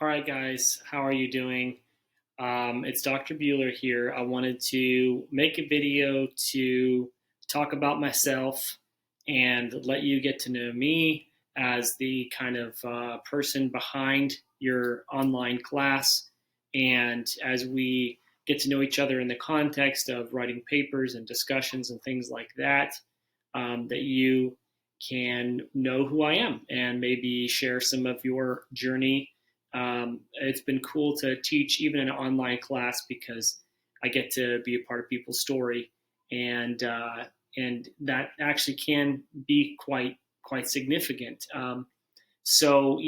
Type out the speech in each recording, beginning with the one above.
All right, guys, how are you doing? It's Dr. Bueller here. I wanted to make a video to talk about myself and let you get to know me as the kind of person behind your online class. And as we get to know each other in the context of writing papers and discussions and things like that, that you can know who I am and maybe share some of your journey. It's been cool to teach even in an online class because I get to be a part of people's story, and and that actually can be quite significant. So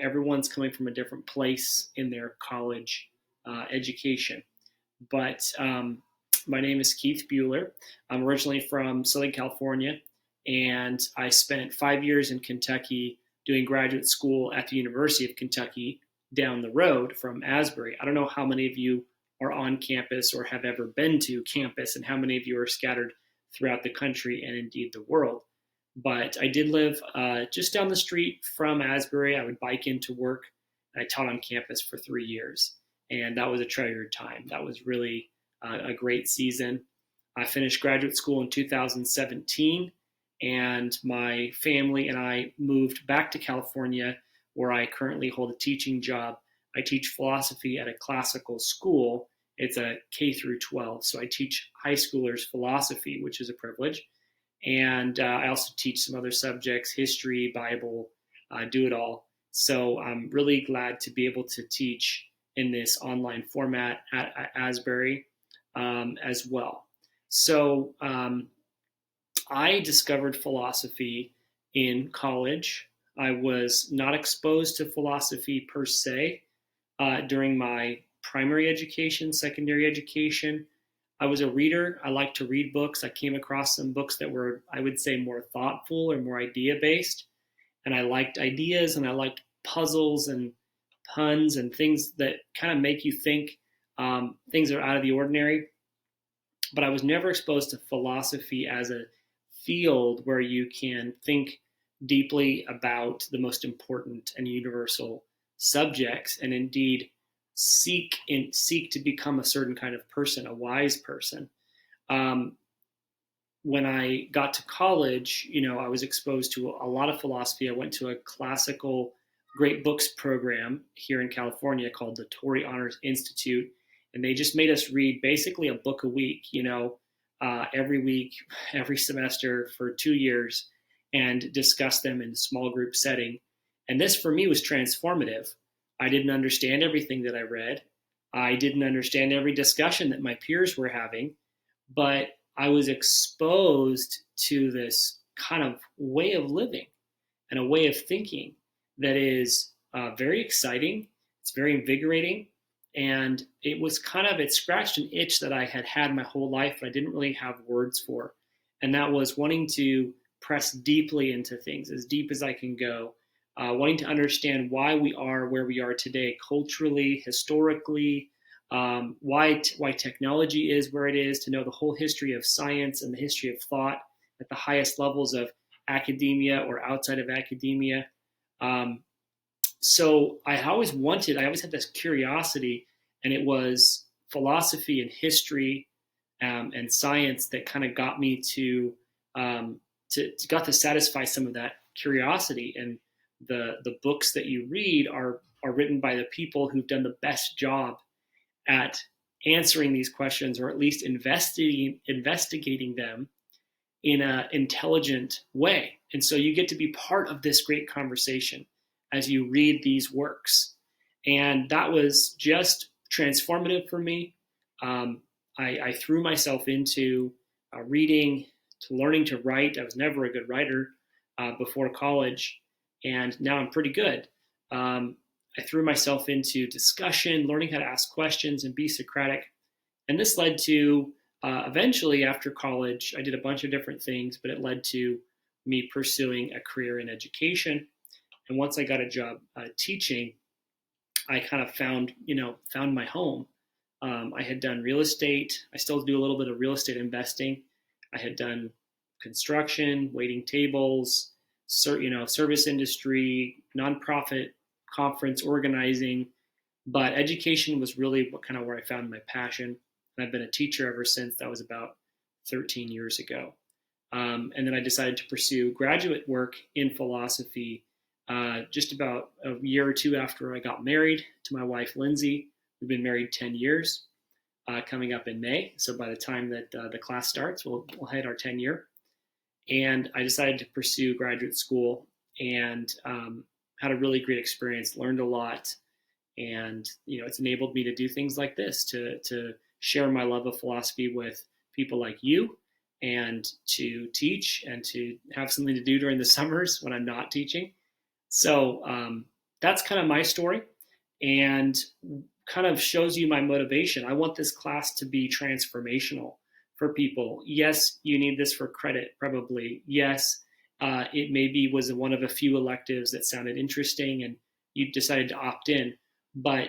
everyone's coming from a different place in their college education, but my name is Keith Bueller. I'm originally from Southern California, and I spent 5 years in Kentucky doing graduate school at the University of Kentucky down the road from Asbury. I don't know how many of you are on campus or have ever been to campus, and how many of you are scattered throughout the country and indeed the world. But I did live just down the street from Asbury. I would bike into work. I taught on campus for 3 years, and that was a treasured time. That was really a great season. I finished graduate school in 2017, and my family and I moved back to California, where I currently hold a teaching job. I teach philosophy at a classical school. It's a K through 12, so I teach high schoolers philosophy, which is a privilege. And I also teach some other subjects: history, Bible, do it all. So I'm really glad to be able to teach in this online format at Asbury as well. So I discovered philosophy in college. I was not exposed to philosophy per se during my primary education, secondary education. I was a reader. I liked to read books. I came across some books that were, I would say, more thoughtful or more idea based. And I liked ideas, and I liked puzzles and puns and things that kind of make you think, things that are out of the ordinary. But I was never exposed to philosophy as a field where you can think deeply about the most important and universal subjects, and indeed seek to become a certain kind of person, a wise person. Um, when I got to college, I was exposed to a lot of philosophy. I went to a classical great books program here in California called the Torrey Honors Institute, and they just made us read basically a book a week, every week, every semester for 2 years, and discuss them in a small group setting. And this for me was transformative. I didn't understand everything that I read. I didn't understand every discussion that my peers were having, but I was exposed to this kind of way of living and a way of thinking that is very exciting. It's very invigorating. And it scratched an itch that I had had my whole life, but I didn't really have words for. And that was wanting to press deeply into things, as deep as I can go, wanting to understand why we are where we are today, culturally, historically, why technology is where it is, to know the whole history of science and the history of thought at the highest levels of academia or outside of academia. Um, so I always had this curiosity, and it was philosophy and history and science that kind of got me got to satisfy some of that curiosity. And the books that you read are written by the people who've done the best job at answering these questions, or at least investigating them in an intelligent way. And so you get to be part of this great conversation as you read these works. And that was just transformative for me. I threw myself into reading, to learning to write. I was never a good writer before college, and now I'm pretty good. I threw myself into discussion, learning how to ask questions and be Socratic. And this led to eventually, after college, I did a bunch of different things, but it led to me pursuing a career in education. And once I got a job teaching, I kind of found my home. I had done real estate. I still do a little bit of real estate investing. I had done construction, waiting tables, service industry, nonprofit, conference organizing, But education was really kind of where I found my passion. And I've been a teacher ever since. That was about 13 years ago. And then I decided to pursue graduate work in philosophy just about a year or two after I got married to my wife, Lindsay. We've been married 10 years, coming up in May. So by the time that the class starts, we'll hit our 10-year. And I decided to pursue graduate school and had a really great experience, learned a lot. And, it's enabled me to do things like this, to share my love of philosophy with people like you, and to teach and to have something to do during the summers when I'm not teaching. So that's kind of my story, and kind of shows you my motivation. I want this class to be transformational for people. Yes, you need this for credit, probably. Yes, it maybe was one of a few electives that sounded interesting and you decided to opt in. But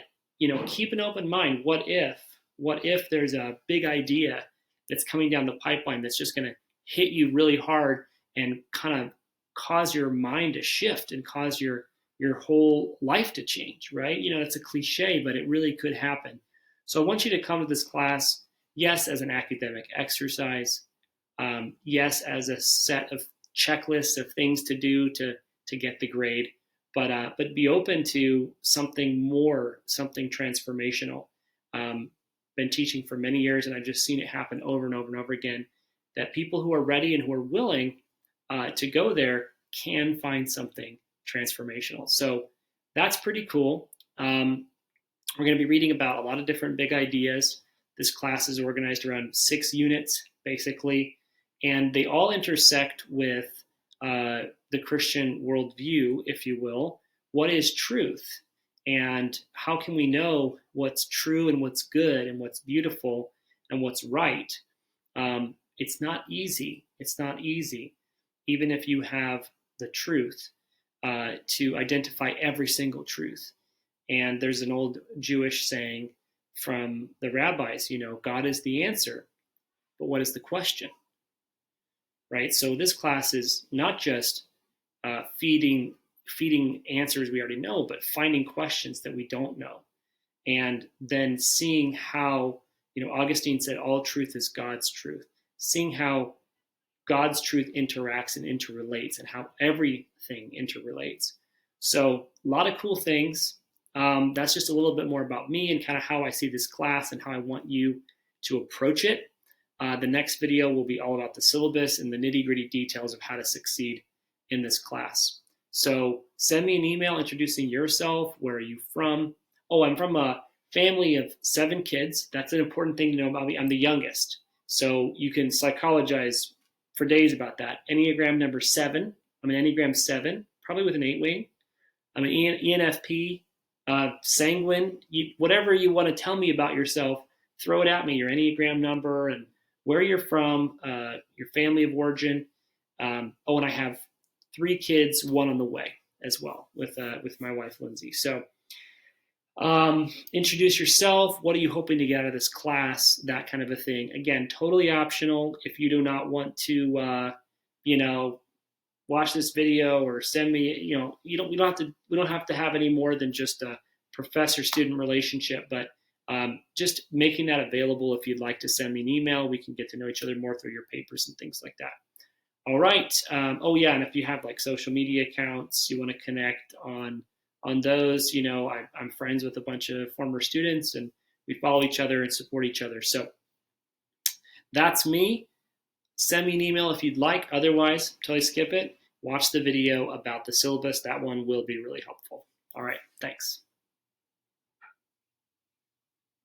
keep an open mind. What if there's a big idea that's coming down the pipeline that's just going to hit you really hard and kind of cause your mind to shift and cause your whole life to change, right? It's a cliche, but it really could happen. So I want you to come to this class, yes, as an academic exercise, yes, as a set of checklists of things to do to get the grade, but be open to something more, something transformational. Been teaching for many years, and I've just seen it happen over and over and over again. That people who are ready and who are willing to go there can find something transformational. So that's pretty cool. We're going to be reading about a lot of different big ideas. This class is organized around 6 units, basically, and they all intersect with the Christian worldview, if you will. What is truth? And how can we know what's true and what's good and what's beautiful and what's right? It's not easy. It's not easy, even if you have the truth, to identify every single truth. And there's an old Jewish saying from the rabbis, God is the answer, but what is the question? Right? So this class is not just feeding answers we already know, but finding questions that we don't know, and then seeing how, Augustine said, all truth is God's truth. Seeing how God's truth interacts and interrelates, and how everything interrelates. So a lot of cool things. That's just a little bit more about me and kind of how I see this class and how I want you to approach it. The next video will be all about the syllabus and the nitty-gritty details of how to succeed in this class. So send me an email introducing yourself. Where are you from? Oh, I'm from a family of 7 kids. That's an important thing to know about me. I'm the youngest. So you can psychologize for days about that. Enneagram number 7. I'm an Enneagram 7, probably with an 8-wing. I'm an ENFP, sanguine. Whatever you want to tell me about yourself, throw it at me. Your Enneagram number and where you're from, your family of origin. And I have 3 kids, 1 on the way as well with my wife, Lindsay. So introduce yourself. What are you hoping to get out of this class? That kind of a thing. Again, totally optional. If you do not want to, watch this video or send me, we don't have to have any more than just a professor-student relationship, but just making that available. If you'd like to send me an email, we can get to know each other more through your papers and things like that. All right. And if you have like social media accounts, you want to connect on those, I'm friends with a bunch of former students, and we follow each other and support each other. So that's me. Send me an email if you'd like. Otherwise, totally skip it. Watch the video about the syllabus. That one will be really helpful. All right. Thanks.